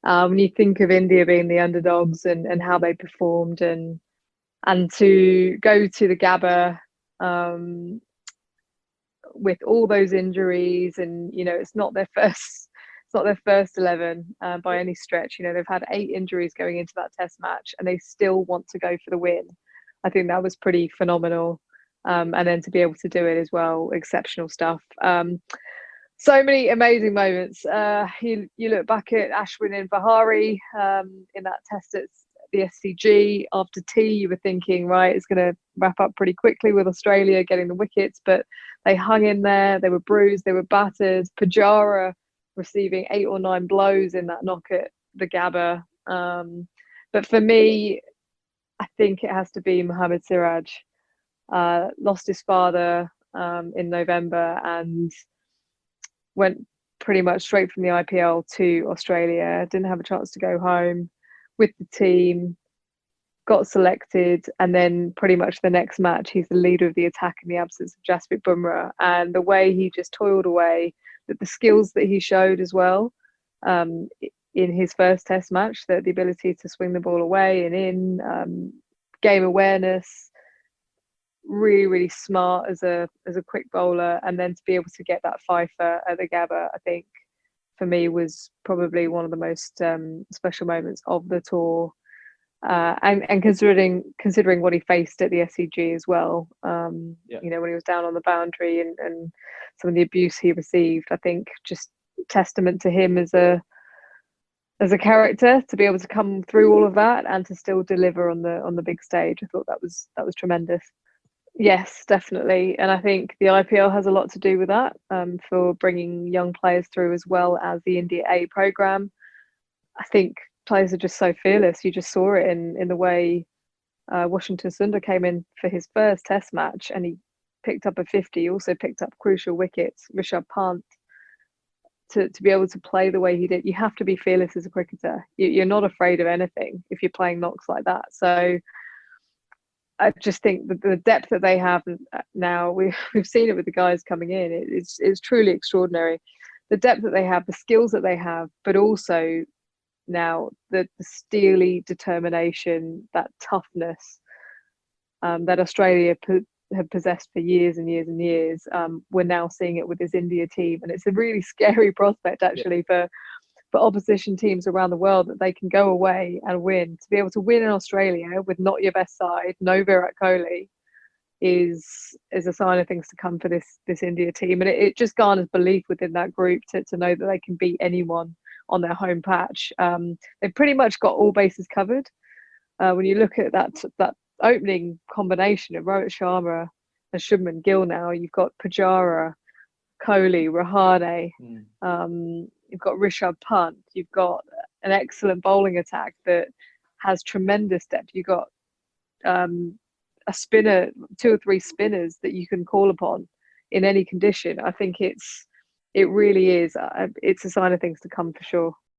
When you think of India being the underdogs and how they performed, and to go to the Gabba um, with all those injuries, and it's not their first 11 by any stretch. They've had 8 injuries going into that Test match, and they still want to go for the win. I think that was pretty phenomenal. And then to be able to do it as well, exceptional stuff. So many amazing moments. You look back at Ashwin and Bahari in that test at the SCG after tea. You were thinking, right, it's going to wrap up pretty quickly with Australia getting the wickets, but they hung in there. They were bruised, they were battered. Pujara receiving 8 or 9 blows in that knock at the Gabba. But for me, I think it has to be Mohammad Siraj. Lost his father in November and went pretty much straight from the IPL to Australia. Didn't have a chance to go home with the team. Got selected, and then pretty much the next match, he's the leader of the attack in the absence of Jasprit Bumrah. And the way he just toiled away, the skills that he showed as well in his first Test match, the ability to swing the ball away and in, game awareness, really, really smart as a quick bowler, and then to be able to get that fifer at the Gabba, I think for me was probably one of the most special moments of the tour. And considering what he faced at the SCG as well, when he was down on the boundary and some of the abuse he received, I think just testament to him as a character to be able to come through all of that and to still deliver on the big stage. I thought that was tremendous. Yes, definitely, and I think the IPL has a lot to do with that, for bringing young players through as well as the India A program. I think players are just so fearless. You just saw it in the way Washington Sundar came in for his first Test match, and he picked up a 50. He also picked up crucial wickets. Rishabh Pant, to be able to play the way he did, you have to be fearless as a cricketer. You're not afraid of anything if you're playing knocks like that. So I just think that the depth that they have now, we've seen it with the guys coming in. It's truly extraordinary. The depth that they have, the skills that they have, but also now the steely determination, that toughness that Australia have possessed for years and years and years. We're now seeing it with this India team, and it's a really scary prospect actually for opposition teams around the world, that they can go away and win. To be able to win in Australia with not your best side, no Virat Kohli, is a sign of things to come for this India team, and it just garners belief within that group to know that they can beat anyone on their home patch. They've pretty much got all bases covered. When you look at that opening combination of Rohit Sharma and Shubman Gill, now you've got Pujara, Kohli, Rahane. You've got Rishabh Pant. You've got an excellent bowling attack that has tremendous depth. You've got a spinner, 2 or 3 spinners that you can call upon in any condition. I think it really is. It's a sign of things to come for sure.